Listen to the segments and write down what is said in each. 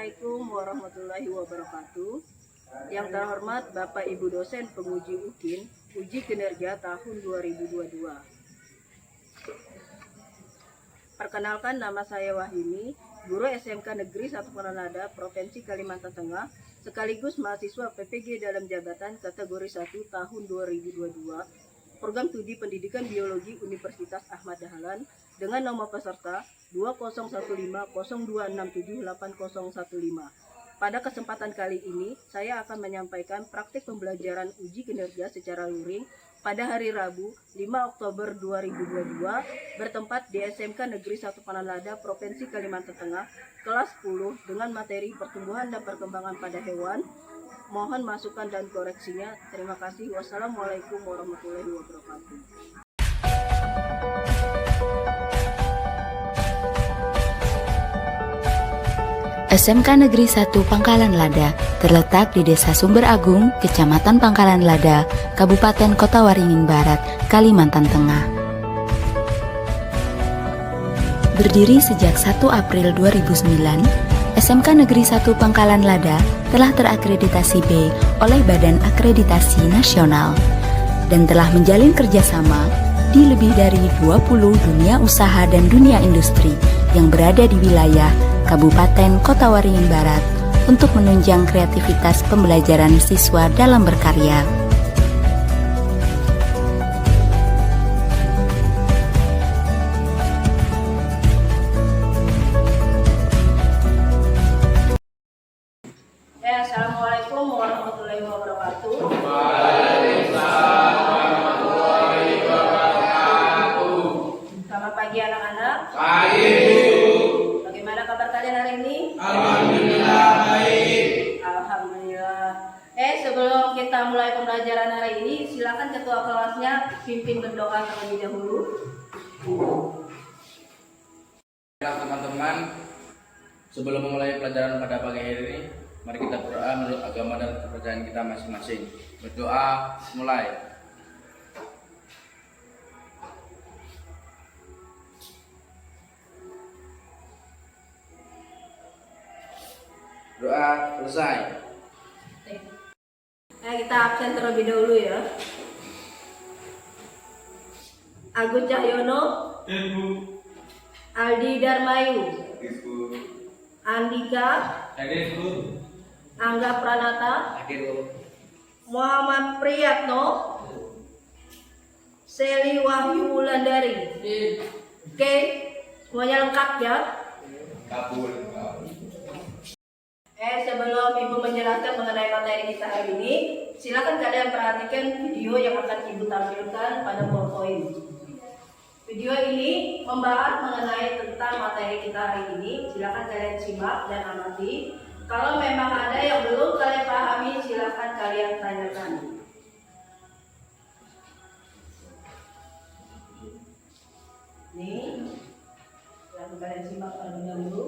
Assalamualaikum warahmatullahi wabarakatuh. Yang terhormat Bapak Ibu dosen penguji UKIN, uji kinerja tahun 2022. Perkenalkan, nama saya Wahyuni, guru SMK Negeri 1 Panganlada, Provinsi Kalimantan Tengah, sekaligus mahasiswa PPG dalam jabatan kategori 1 tahun 2022, Program Studi Pendidikan Biologi Universitas Ahmad Dahlan, dengan nomor peserta 201502678015. Pada kesempatan kali ini, saya akan menyampaikan praktik pembelajaran uji kinerja secara luring pada hari Rabu 5 Oktober 2022 bertempat di SMK Negeri 1 Panganlada, Provinsi Kalimantan Tengah, kelas 10 dengan materi pertumbuhan dan perkembangan pada hewan. Mohon masukan dan koreksinya. Terima kasih. Wassalamualaikum warahmatullahi wabarakatuh. SMK Negeri 1 Pangkalan Lada terletak di Desa Sumber Agung, Kecamatan Pangkalan Lada, Kabupaten Kota Waringin Barat, Kalimantan Tengah. Berdiri sejak 1 April 2009, SMK Negeri 1 Pangkalan Lada telah terakreditasi B oleh Badan Akreditasi Nasional dan telah menjalin kerjasama di lebih dari 20 dunia usaha dan dunia industri yang berada di wilayah Kabupaten Kota Waringin Barat untuk menunjang kreativitas pembelajaran siswa dalam berkarya. Assalamualaikum warahmatullahi wabarakatuh. Waalaikumsalam warahmatullahi wabarakatuh. Selamat pagi anak-anak. Pagi. Bagaimana kabar kalian hari ini? Alhamdulillah baik. Alhamdulillah. Sebelum kita mulai pembelajaran hari ini, silakan ketua kelasnya pimpin berdoa terlebih dahulu. Teman-teman, sebelum memulai pelajaran pada pagi hari ini, mari kita berdoa menurut agama dan kepercayaan kita masing-masing. Berdoa mulai. Doa selesai. Kita absen terlebih dahulu ya. Agus Cahyono, Ibu. Aldi Darmayu, Ibu. Andika, Hadir Bu. Angga Pranata, Hadir Bu. Muhammad Priyatno, Seli Wahyu Wulandari. Oke, semuanya lengkap ya. Kabul. Sebelum Ibu menjelaskan mengenai materi kita hari ini, silakan kalian perhatikan video yang akan Ibu tampilkan pada PowerPoint. Video ini membahas mengenai tentang materi kita hari ini. Silakan kalian simak dan amati. Kalau memang ada yang belum kalian pahami, silakan kalian tanyakan. Nih, silakan kalian simak terlebih dahulu.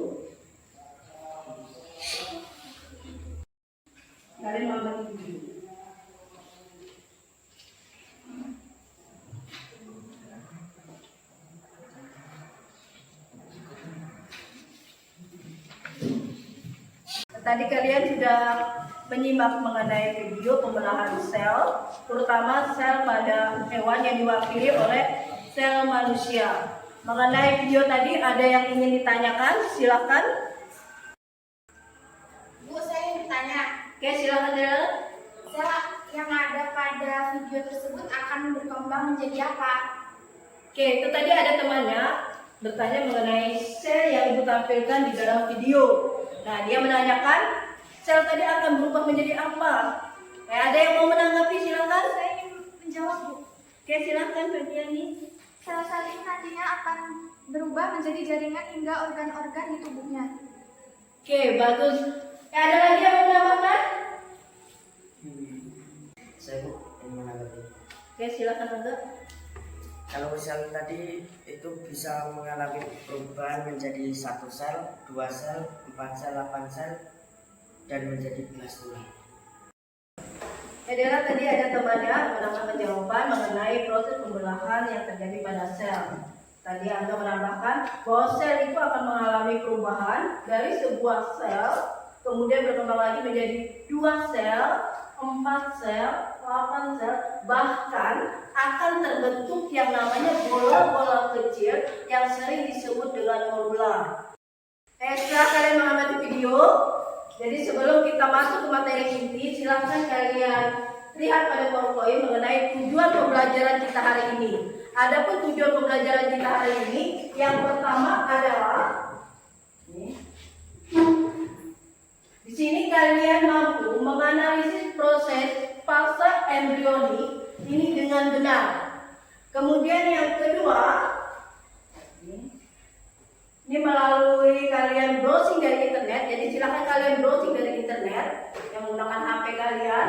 Kalian amati dulu. Tadi kalian sudah menyimak mengenai video pembelahan sel, terutama sel pada hewan yang diwakili oleh sel manusia. Mengenai video tadi ada yang ingin ditanyakan? Silakan. Bu, saya ingin bertanya, Oke, silakan Del. sel yang ada pada video tersebut akan berkembang menjadi apa? Oke, itu tadi ada temannya bertanya mengenai sel yang Ibu tampilkan di dalam video. Nah, dia menanyakan sel tadi akan berubah menjadi apa? Ada yang mau menanggapi? Silakan. Saya ingin menjawab, Bu. Oke, silakan Mbak Diani. Sel-sel ini nantinya akan berubah menjadi jaringan hingga organ-organ di tubuhnya. Oke, bagus. Ada lagi yang mau menambahkan? Saya ingin menanggapi. Oke, silakan Angga. Kalau sel tadi itu bisa mengalami perubahan menjadi 1 sel, 2 sel, 4 sel, 8 sel, dan menjadi belas tulang. Dera tadi ada temannya menambahkan jawaban mengenai proses pembelahan yang terjadi pada sel. Tadi Anda menambahkan bahwa sel itu akan mengalami perubahan dari sebuah sel kemudian berkembang lagi menjadi 2 sel, 4 sel, 8 sel, bahkan akan terbentuk yang namanya bola-bola kecil yang sering disebut dengan morula. Setelah kalian mengamati video, jadi sebelum kita masuk ke materi inti, silahkan kalian lihat pada PowerPoint mengenai tujuan pembelajaran kita hari ini. Adapun tujuan pembelajaran kita hari ini, yang pertama adalah di sini kalian mampu menganalisis proses fase embrionik ini dengan benar. Kemudian yang kedua, ini melalui kalian browsing dari internet. Jadi silakan kalian browsing dari internet yang menggunakan HP kalian.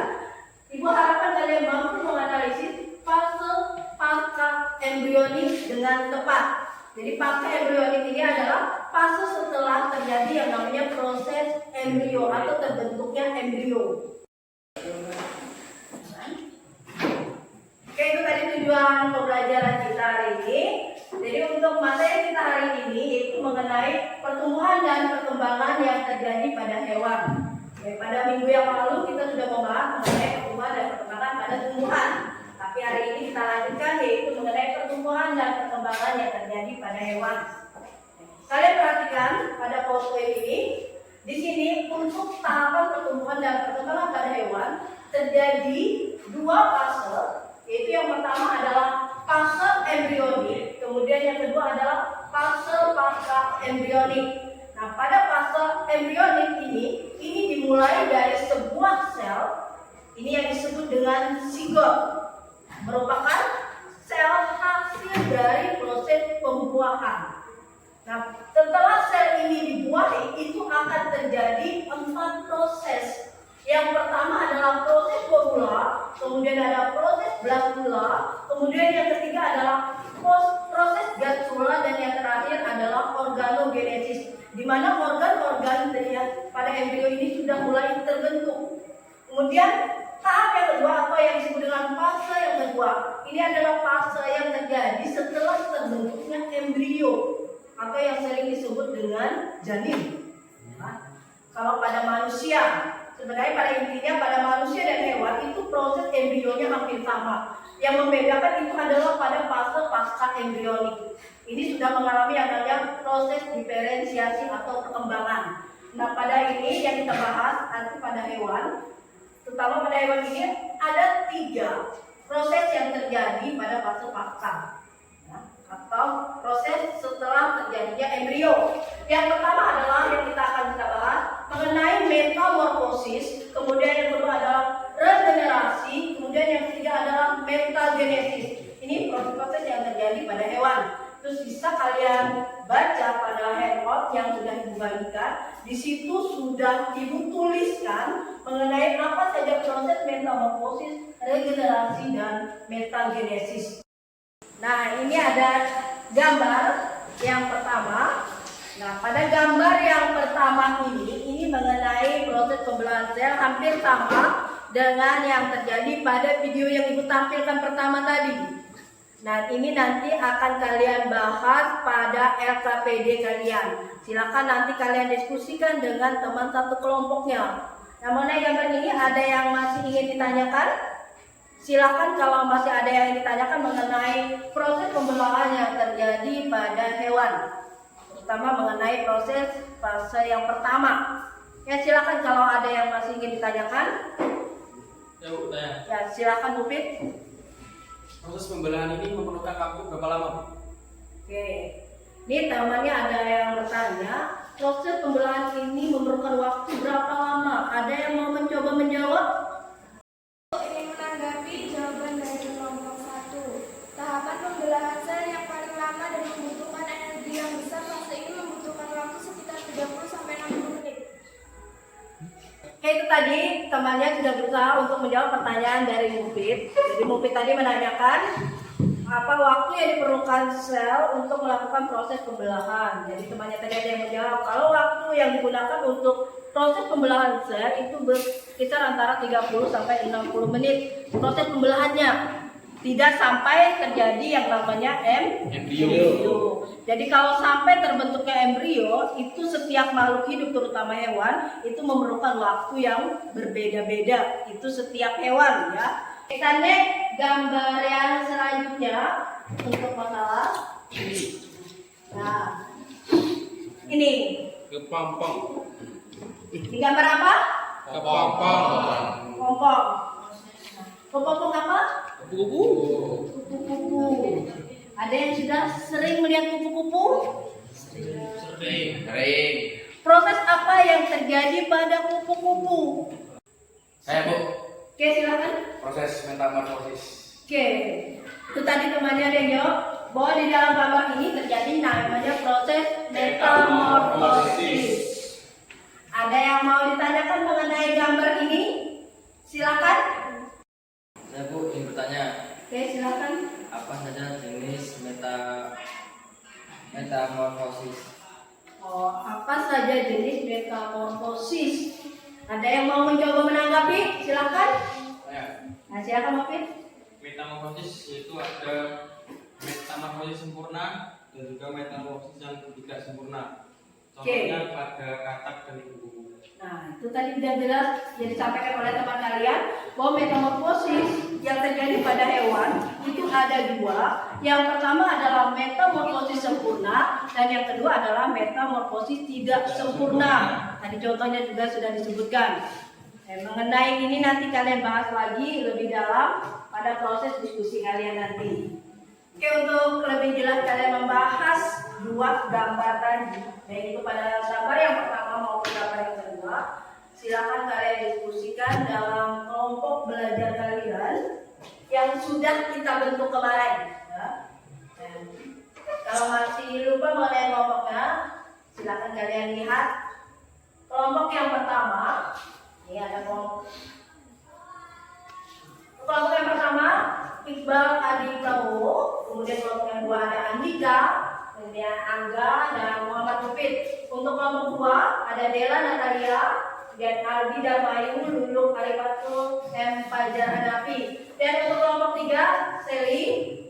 Ibu harapkan kalian mampu menganalisis fase pasca embrionik dengan tepat. Jadi pasca embrionik ini adalah fase setelah terjadi yang namanya proses embrio atau terbentuknya embrio. Oke, itu tadi tujuan pembelajaran kita hari ini. Jadi untuk materi kita hari ini yaitu mengenai pertumbuhan dan perkembangan yang terjadi pada hewan. Pada minggu yang lalu kita sudah membahas mengenai pertumbuhan dan perkembangan pada tumbuhan. Tapi hari ini kita lanjutkan yaitu mengenai pertumbuhan dan perkembangan yang terjadi pada hewan. Kalian perhatikan pada PowerPoint ini, di sini untuk tahapan pertumbuhan dan perkembangan pada hewan terjadi 2 fase, yaitu yang pertama adalah fase embrionik, kemudian yang kedua adalah fase pasca embrionik. Nah, pada fase embrionik ini dimulai dari sebuah sel, ini yang disebut dengan zigot, merupakan sel hasil dari proses pembuahan. Nah, setelah sel ini dibuahi, itu akan terjadi 4 proses. Yang pertama adalah proses vorula, kemudian ada proses blastula, kemudian yang ketiga adalah proses gastrula, dan yang terakhir adalah organogenesis, di mana organ-organ pada embrio ini sudah mulai terbentuk. Kemudian tahap yang kedua atau yang disebut dengan fase yang kedua, ini adalah fase yang terjadi setelah terbentuknya embrio atau yang sering disebut dengan janin. Nah, kalau pada manusia, sebenarnya pada intinya pada manusia dan hewan itu proses embrionya hampir sama. Yang membedakan itu adalah pada fase pasca embrionik. Ini sudah mengalami yang namanya proses diferensiasi atau perkembangan. Nah, pada ini yang kita bahas nanti pada hewan, terutama pada hewan ini ada 3 proses yang terjadi pada fase pasca, atau proses setelah terjadinya embrio. Yang pertama adalah yang kita akan bahas mengenai metamorfosis, kemudian yang kedua adalah regenerasi, kemudian yang ketiga adalah metagenesis. Ini proses-proses yang terjadi pada hewan. Terus bisa kalian baca pada handout yang sudah Ibu bagikan. Di situ sudah Ibu tuliskan mengenai apa saja proses metamorfosis, regenerasi, dan metagenesis. Nah, ini ada gambar yang pertama. Nah, pada gambar yang pertama ini mengenai proses pembelahan sel hampir sama dengan yang terjadi pada video yang Ibu tampilkan pertama tadi. Nah, ini nanti akan kalian bahas pada LKPD kalian. Silakan nanti kalian diskusikan dengan teman satu kelompoknya. Nah, mengenai gambar ini ada yang masih ingin ditanyakan? Silakan kalau masih ada yang ditanyakan mengenai proses pembelahan yang terjadi pada hewan, terutama mengenai proses fase yang pertama. Ya, silakan kalau ada yang masih ingin ditanyakan. Ya, Bu, tanya. Ya, silakan Bu Fit. Proses pembelahan ini memerlukan waktu berapa lama, Bu? Oke. Ini temannya ada yang bertanya, proses pembelahan ini memerlukan waktu berapa lama? Ada yang mau mencoba menjawab? Ingin menanggapi jawaban dari kelompok 1. Tahapan pembelahan sel yang paling lama dan membutuhkan energi yang besar, fase ini membutuhkan waktu sekitar 30-60 menit. Oke, itu tadi temannya sudah berusaha untuk menjawab pertanyaan dari Mufid. Jadi Mufid tadi menanyakan apa waktu yang diperlukan sel untuk melakukan proses pembelahan. Jadi temannya tadi ada yang menjawab kalau waktu yang digunakan untuk proses pembelahan sel itu berkisar antara 30 sampai 60 menit proses pembelahannya. tidak sampai terjadi yang namanya embrio. Jadi kalau sampai terbentuknya embrio, itu setiap makhluk hidup terutama hewan itu memerlukan waktu yang berbeda-beda. Itu setiap hewan ya. Kita next gambar yang selanjutnya untuk masalah ini. Nah, ini. Kepompong. Ini gambar apa? Kepompong. Kepompong. Kepompong apa? Kupu-kupu. Kupu-kupu. Ada yang sudah sering melihat kupu-kupu? Sering. Proses apa yang terjadi pada kupu-kupu? Saya Bu, Oke, silakan. proses metamorfosis. Oke, itu tadi temannya ada yang jawab bahwa di dalam gambar ini terjadi namanya proses metamorfosis. Ada yang mau ditanyakan mengenai gambar ini? Silakan. Saya Bu ingin bertanya, Oke, silakan. apa saja jenis metamorfosis? Oh, apa saja jenis metamorfosis? Ada yang mau mencoba menanggapi? Silakan. Nah, silakan Mufid. Metamorfosis yaitu ada metamorfosis sempurna dan juga metamorfosis yang tidak sempurna. Contohnya pada katak dan kupu-kupu. Nah, itu tadi sudah jelas yang disampaikan oleh teman kalian bahwa metamorfosis yang terjadi pada hewan itu ada dua. Yang pertama adalah metamorfosis sempurna dan yang kedua adalah metamorfosis tidak sempurna. Tadi contohnya juga sudah disebutkan. Mengenai ini nanti kalian bahas lagi lebih dalam pada proses diskusi kalian nanti. Oke, untuk lebih jelas kalian membahas dua gambar tadi, yaitu pada gambar yang pertama maupun gambar yang kedua, silakan kalian diskusikan dalam kelompok belajar kalian yang sudah kita bentuk kemarin. Ya. Dan kalau masih lupa mengenai kelompoknya, silakan kalian lihat kelompok yang pertama. Ini ada kelompok yang pertama Iqbal Adi Prabowo, kemudian kelompok yang kedua ada Andika, kemudian Angga dan Muhammad Mufid. Untuk kelompok dua ada Dela Natalia, dan Aldi Damayu, Luluk Arifatul, M Fajar Hanafi. Dan untuk kelompok tiga Seli,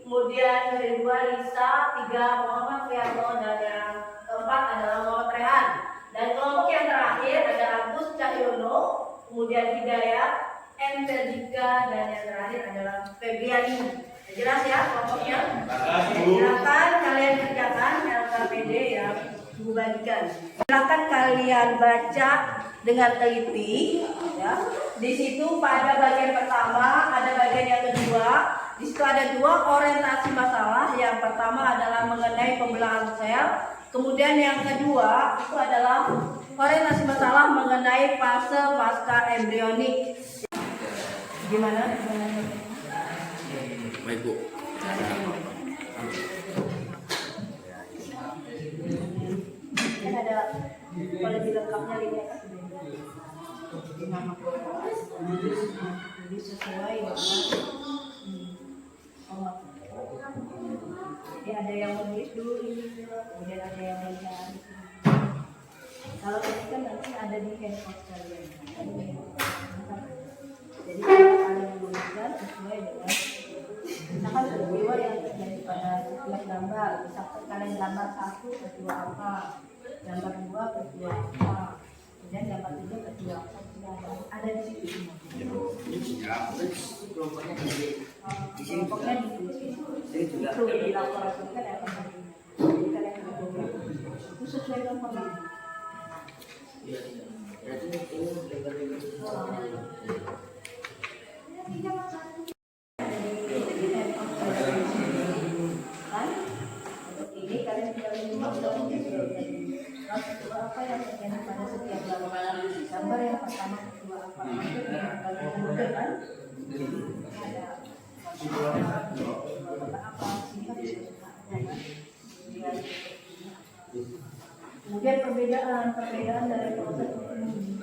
kemudian kedua Lisa, tiga Muhammad Rianto, dan yang keempat adalah Muhammad Rehan. Dan kelompok yang terakhir ada Agus Cahyono, kemudian Hidayat, M. Verdika, dan yang terakhir adalah Febriani. Jelas ya kelompoknya? Silakan kalian kerjakan LKPD yang Ibu bagikan. Silakan kalian baca dengan teliti. Ya. Di situ pada bagian pertama ada bagian yang kedua. Di situ ada dua orientasi masalah. Yang pertama adalah mengenai pembelahan sel. Kemudian yang kedua itu adalah orientasi masalah mengenai fase pasca embrionik. Gimana? Baik Bu. Kan ada kalau di lengkapnya ini nama kelas, jadi sesuai dengan jadi ada yang menulis dulu ini, kemudian ada yang melihat. Kalau ini kan nanti ada di handphone kalian. Jadi kalian menuliskan sesuai dengan misalkan peristiwa yang terjadi pada setiap gambar. Misalkan kalian gambar 1 peristiwa apa, gambar 2 peristiwa apa, kemudian gambar 3 peristiwa apa, ada di situ semua. Kelompoknya di sini Kelompoknya di sini. juga. Itu dilaporasikan ya Pak. Jadi kalian itu sesuai dengan pemilu. Berarti ini lebar-lebar. Ini kalian tinggal menyimak apa yang terjadi pada setiap gambar. Gambar yang pertama kedua apa? Kalian mudah kan? Ada apa kemudian perbedaan dari proses ini.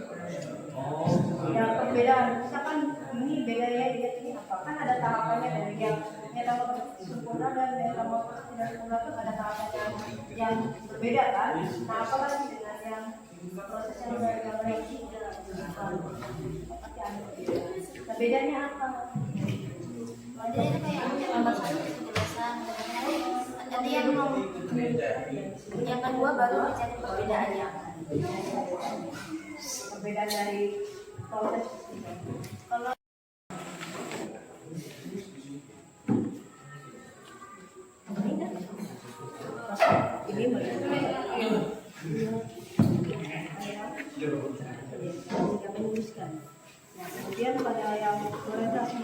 Ya perbedaan, misalkan ini beda ya, ini apa? Kan ada tahapannya dari yang metamorfosis sempurna dan metamorfosis tidak sempurna itu ada tahapan yang berbeda kan? Nah apa sih dengan yang proses yang dari gambar yang ini? Pasti ada perbedaan. Nah bedanya apa? Bedanya kayak baru menjadi perbedaannya. Perbedaan dari proses Kalau ini kami luruskan. Nah, kemudian pada yang orientasi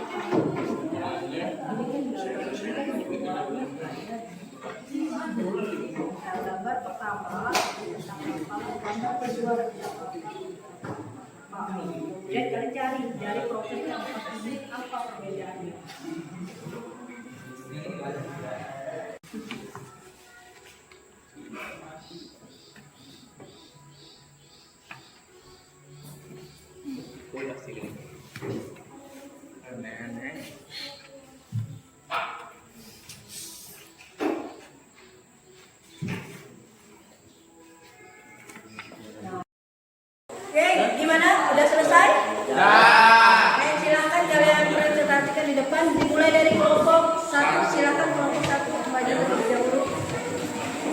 gambar pertama gambar kedua kemudian kalian cari proses yang ini apa perbedaannya. Oke, gimana? Udah selesai? Oke, silakan kalian presentasikan di depan. Dimulai dari kelompok 1. Silakan kelompok 1 maju terlebih dahulu.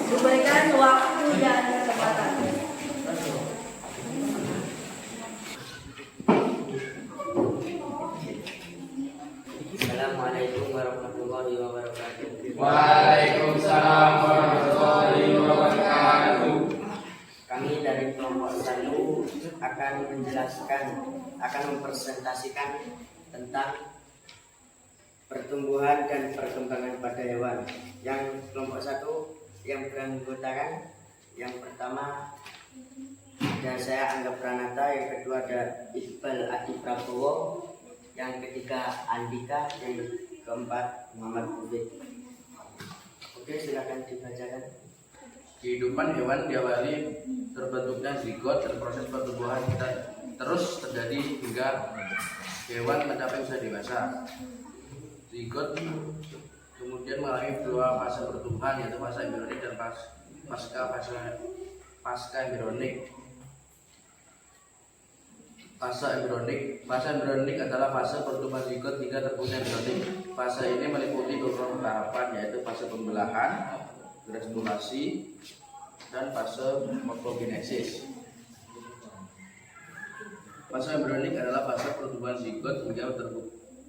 Diberikan waktu dan kesempatan. Assalamualaikum warahmatullahi wabarakatuh. Waalaikumsalam warahmatullahi wabarakatuh. Kami dari kelompok 1 akan menjelaskan, akan mempresentasikan tentang pertumbuhan dan perkembangan pada hewan. Yang kelompok 1 yang beranggotakan, yang pertama ada saya Angga Pranata, yang kedua ada Iqbal Adi Prabowo, yang ketiga Andika, yang keempat Muhammad Budi. Oke, silakan dibacakan. Kehidupan hewan diawali terbentuknya zigot dan proses pertumbuhan terus terjadi hingga hewan mencapai usia dewasa. Zigot kemudian mengalami 2 fase pertumbuhan, yaitu fase embrionik dan pasca embrionik. Fase embrionik adalah fase pertumbuhan zigot hingga terbentuknya embrionik. Fase ini meliputi beberapa tahapan, yaitu fase pembelahan, granulasi, dan fase morfogenesis. Fase embrionik adalah fase pertumbuhan zigot hingga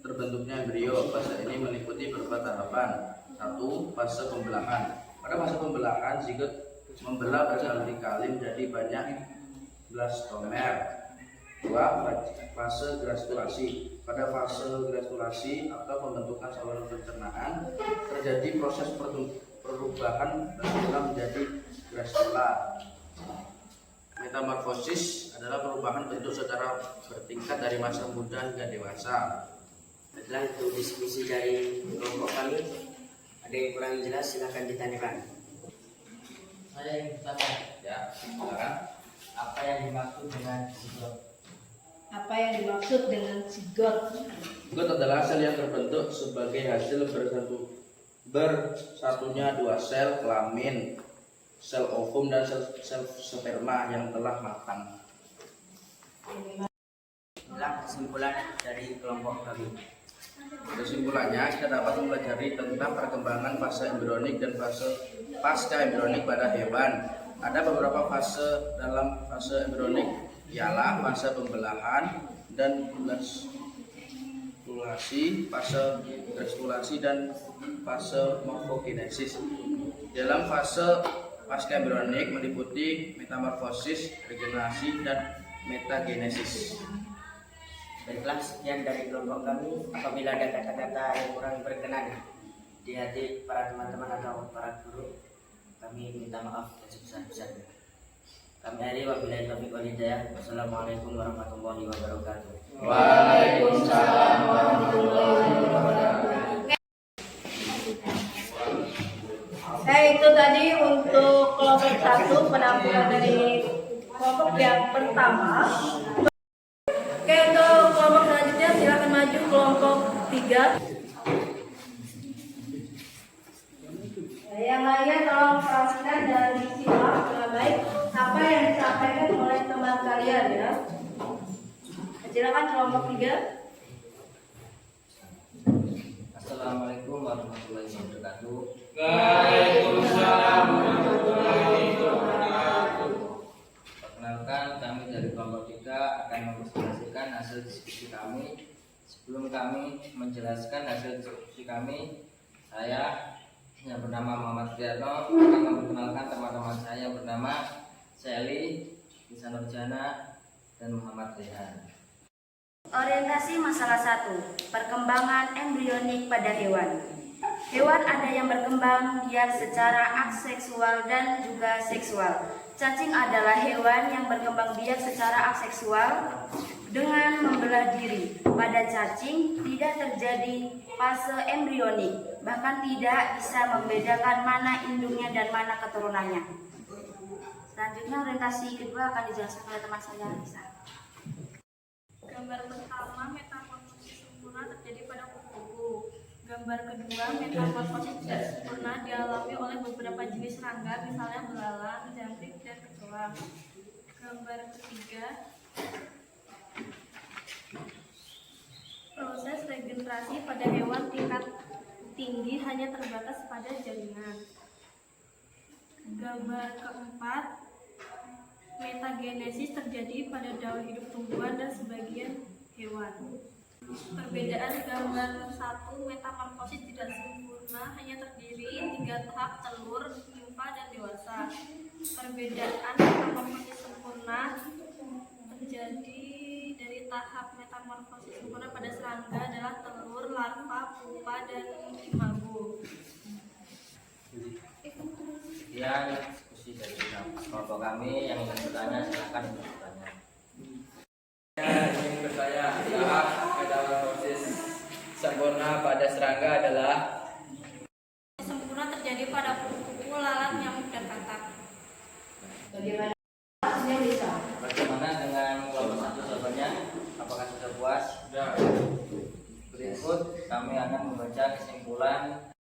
terbentuknya embrio. Fase ini meliputi beberapa tahapan. 1. Fase pembelahan. Pada fase pembelahan, zigot membelah berkali-kali menjadi banyak blastomer. 2. Fase granulasi. Pada fase granulasi atau pembentukan saluran pencernaan, terjadi proses perubahan granula menjadi granula. Metamorfosis adalah perubahan bentuk secara bertingkat dari masa muda hingga dewasa. Setelah itu diskusi dari kelompok kami, ada yang kurang jelas silahkan ditanyakan. Saya ingin bertanya, Ya, silakan. apa yang dimaksud dengan zigot? Apa yang dimaksud dengan zigot? Zigot adalah sel yang terbentuk sebagai hasil bersatunya 2 sel kelamin, sel ovum dan sel sperma yang telah matang. Inilah kesimpulan dari kelompok kami. Kesimpulannya, kita dapat mempelajari tentang perkembangan fase embrionik dan fase pasca embrionik pada hewan. Ada beberapa fase dalam fase embrionik, ialah fase pembelahan dan granulasi dan fase morfogenesis. Dalam fase pasca embrionik meliputi metamorfosis, regenerasi, dan metagenesis. Baiklah, sekian dari kelompok kami. Apabila ada kata-kata yang kurang berkenan di hati para teman-teman atau para guru, kami minta maaf yang sebesar-besarnya. Kami akhiri wabillahi taufiq wal hidayah. Wassalamualaikum warahmatullahi wabarakatuh. Waalaikumsalam warahmatullahi wabarakatuh. Itu tadi untuk kelompok 1 penampilan dari kelompok yang pertama. Oke, untuk kelompok selanjutnya silakan maju kelompok 3. Yang lainnya tolong perhatikan dan disimak dengan baik apa yang disampaikan oleh teman kalian ya. Silakan kelompok 3. Assalamualaikum warahmatullahi wabarakatuh. Waalaikumsalam warahmatullahi wabarakatuh. perkenalkan, kami dari kelompok 3 akan mempresentasikan hasil diskusi kami. Sebelum kami menjelaskan hasil diskusi kami, saya yang bernama Muhammad Triatno akan memperkenalkan teman-teman saya yang bernama Sally, Lisa Nurjana, dan Muhammad Rehan. Orientasi masalah 1. Perkembangan embrionik pada hewan. Hewan ada yang berkembang biak secara aseksual dan juga seksual. Cacing adalah hewan yang berkembang biak secara aseksual dengan membelah diri. Pada cacing tidak terjadi fase embrionik, bahkan tidak bisa membedakan mana induknya dan mana keturunannya. Selanjutnya orientasi kedua akan dijelaskan oleh teman saya, Lisa. Gambar pertama, metamorfosis sempurna terjadi pada kupu-kupu. Gambar kedua, metamorfosis tidak sempurna dialami oleh beberapa jenis serangga, misalnya belalang, jangkrik, dan kecoa. Gambar ketiga, proses regenerasi pada hewan tingkat tinggi hanya terbatas pada jaringan. Gambar keempat, metagenesis terjadi pada daun hidup tumbuhan dan sebagian hewan. Perbedaan gambar 1, metamorfosis tidak sempurna hanya terdiri 3 tahap telur, nimfa, dan dewasa. Perbedaan metamorfosis sempurna terjadi dari tahap metamorfosis sempurna pada serangga adalah telur, larva, pupa, dan imago. Sekian diskusi dari kelompok kami. Yang ingin bertanya silakan untuk bertanya. Saya ingin bertanya, tahap metamorfosis sempurna pada serangga adalah Sempurna terjadi pada kupu-kupu, lalat, nyamuk, dan katak. Bagaimana hasilnya, Lisa? Bagaimana dengan kelompok 1 jawabannya? Apakah sudah puas? Sudah. Berikut kami akan membaca kesimpulan.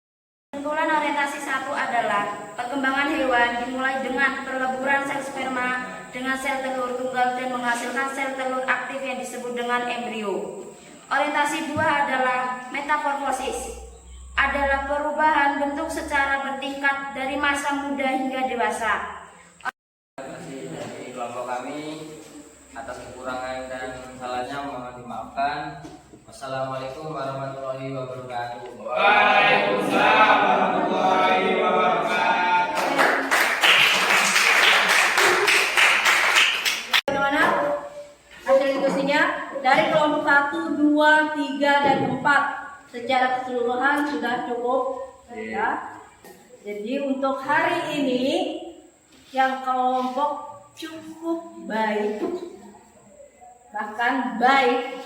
Kesimpulan orientasi 1 adalah perkembangan hewan dimulai dengan peleburan sel sperma dengan sel telur tunggal dan menghasilkan sel telur aktif yang disebut dengan embrio. Orientasi 2 adalah metamorfosis, adalah perubahan bentuk secara bertingkat dari masa muda hingga dewasa. Terima kasih dari kelompok kami. Atas kekurangan dan salahnya mohon dimaafkan. Wassalamualaikum warahmatullahi wabarakatuh. Waalaikumsalam warahmatullahi wabarakatuh. Bagaimana hasil diskusinya? Dari kelompok 1, 2, 3, dan 4 secara keseluruhan sudah cukup ya. Jadi untuk hari ini yang kelompok cukup baik, bahkan baik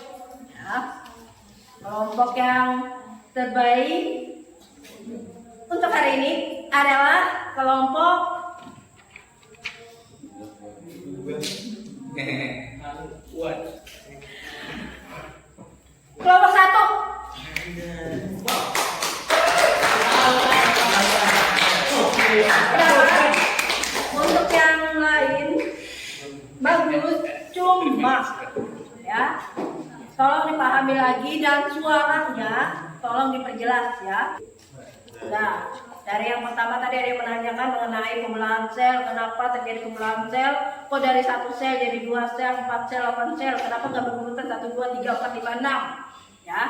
ya. Kelompok yang terbaik untuk hari ini adalah kelompok kelompok 1. Untuk yang lain bagus, cuma ya tolong dipahami lagi dan suaranya tolong diperjelas ya. Nah, dari yang pertama tadi ada yang menanyakan mengenai pembelahan sel, kenapa terjadi pembelahan sel, kok dari 1 sel jadi 2 sel, 4 sel, 8 sel, kenapa nggak berurutan 1, 2, 3, 4, 5, 6 ya.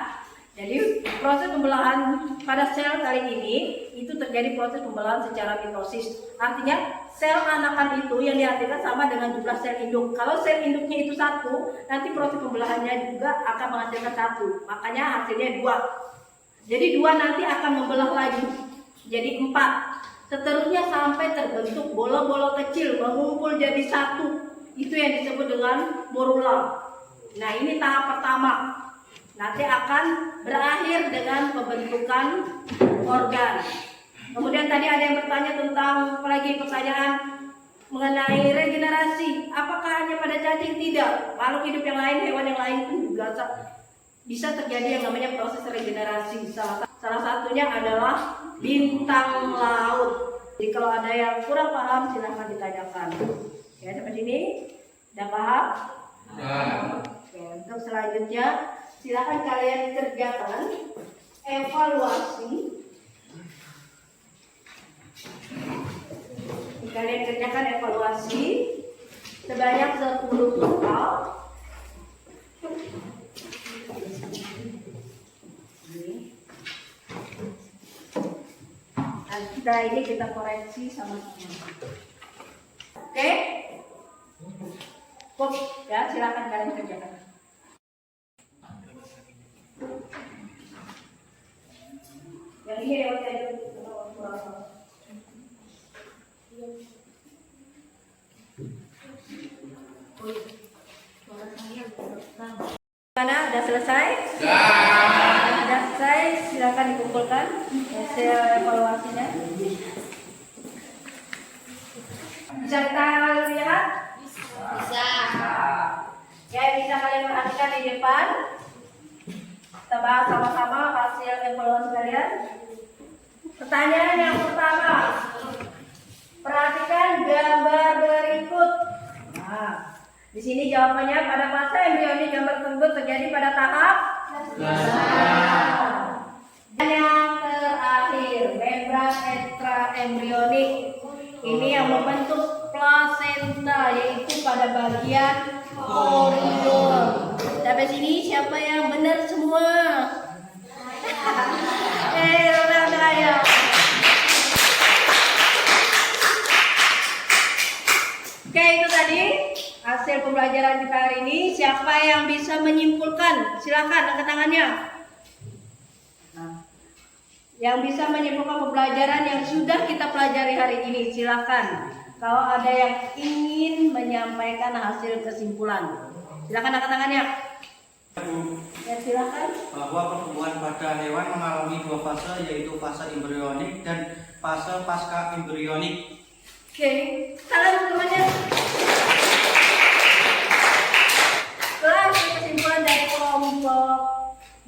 Jadi proses pembelahan pada sel kali ini itu terjadi proses pembelahan secara mitosis. Artinya sel anakan itu yang diartikan sama dengan jumlah sel induk. Kalau sel induknya itu 1, nanti proses pembelahannya juga akan menghasilkan 1. Makanya hasilnya 2. Jadi 2 nanti akan membelah lagi jadi 4. Seterusnya sampai terbentuk bola-bola kecil mengumpul jadi 1. Itu yang disebut dengan morula. Nah, ini tahap pertama. Nanti akan berakhir dengan pembentukan organ. Kemudian tadi ada yang bertanya tentang apalagi pertanyaan mengenai regenerasi. Apakah hanya pada cacing? Tidak. Makhluk hidup yang lain, hewan yang lain pun juga bisa terjadi yang namanya proses regenerasi. Salah satunya adalah bintang laut. Jadi kalau ada yang kurang paham silahkan ditanyakan. Ya, sampai sini udah paham? Oke, untuk selanjutnya silakan kalian kerjakan evaluasi. Kalian kerjakan evaluasi sebanyak 10 total. Nah, ini kita koreksi sama-sama. Oke? Kok ya, silakan kalian kerjakan. Yang ini lewat aja. Mana? Udah selesai? Sudah selesai, silakan dikumpulkan hasil evaluasinya. Bisa kita lihat? Bisa. Ya, bisa kalian perhatikan di depan. Kita bahas sama-sama hasil evaluasi kalian. Pertanyaan yang pertama, perhatikan gambar berikut. Nah, di sini jawabannya pada fase embrionik gambar tersebut terjadi pada tahap. Dan yang terakhir, membran ekstraembrionik. Ini yang membentuk plasenta, yaitu pada bagian koridor. Sampai sini siapa yang benar semua? Ya. Oke, itu tadi hasil pembelajaran kita hari ini. Siapa yang bisa menyimpulkan? Silakan angkat tangannya. Nah, yang bisa menyimpulkan pembelajaran yang sudah kita pelajari hari ini, silakan. Kalau ada yang ingin menyampaikan hasil kesimpulan, silakan angkat tangannya. Ya, silakan. Bahwa pertumbuhan pada hewan mengalami dua fase, yaitu fase embrionik dan fase pasca embrionik. Oke, kalian teman-temannya. Setelah kesimpulan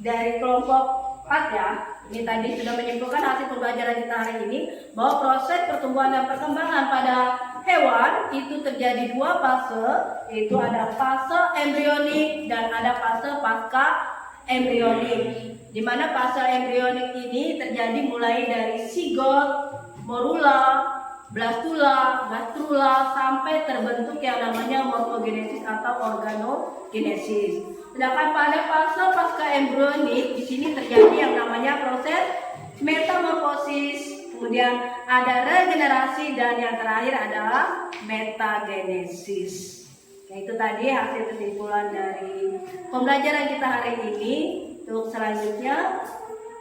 dari kelompok 4 ya, ini tadi sudah menyimpulkan hasil pembelajaran kita hari ini bahwa proses pertumbuhan dan perkembangan pada hewan itu terjadi dua fase, yaitu ada fase embrionik dan ada fase pasca embrionik. Di mana fase embrionik ini terjadi mulai dari zigot, morula, blastula, gastrula sampai terbentuk yang namanya morfogenesis atau organogenesis. Sedangkan pada fase pasca embrionik di sini terjadi yang namanya proses metamorfosis, kemudian ada regenerasi dan yang terakhir adalah metagenesis. Nah, itu tadi hasil kesimpulan dari pembelajaran kita hari ini. Untuk selanjutnya,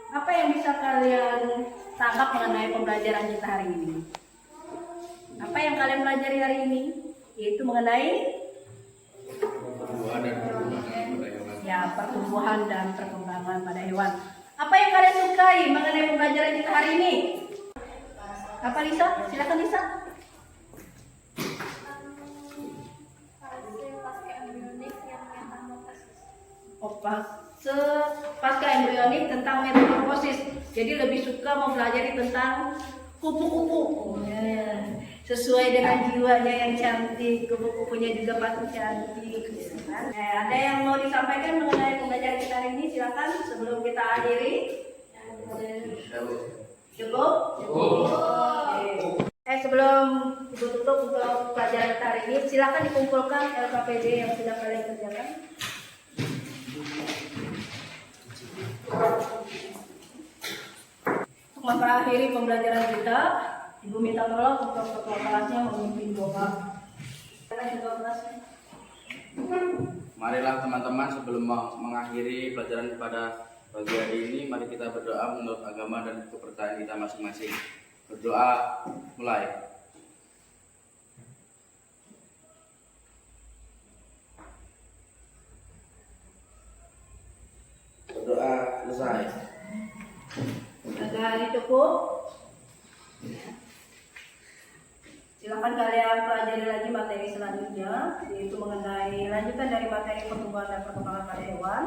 apa yang bisa kalian tangkap mengenai pembelajaran kita hari ini? Apa yang kalian pelajari hari ini? Yaitu mengenai pertumbuhan dan perkembangan pada hewan. Apa yang kalian sukai mengenai pembelajaran kita hari ini? Apa, Lisa? Silakan, Lisa. Fase pasca embrionik tentang metamorfosis. Jadi lebih suka mempelajari tentang kupu-kupu. Sesuai dengan jiwanya yang cantik, kupu-kupunya juga pasti cantik. Ada yang mau disampaikan mengenai pembelajaran kita hari ini? Silakan sebelum kita akhiri. Cukup? Sebelum ibu tutup untuk pelajaran kita hari ini, silakan dikumpulkan LKPD yang sudah kalian kerjakan. Untuk mengakhiri pembelajaran kita, ibu minta tolong untuk ketua kelasnya memimpin doa. Marilah teman-teman, sebelum mengakhiri pelajaran pada pagi hari ini, mari kita berdoa menurut agama dan kepercayaan kita masing-masing. Berdoa mulai. Berdoa selesai. Agar cukup. Silakan kalian pelajari lagi materi selanjutnya, yaitu mengenai lanjutan dari materi pertumbuhan dan perkembangan pada hewan.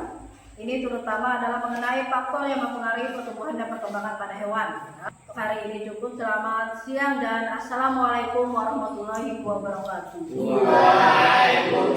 Ini terutama adalah mengenai faktor yang mempengaruhi pertumbuhan dan perkembangan pada hewan. Untuk hari ini cukup. Selamat siang dan assalamualaikum warahmatullahi wabarakatuh. Waalaikumsalam.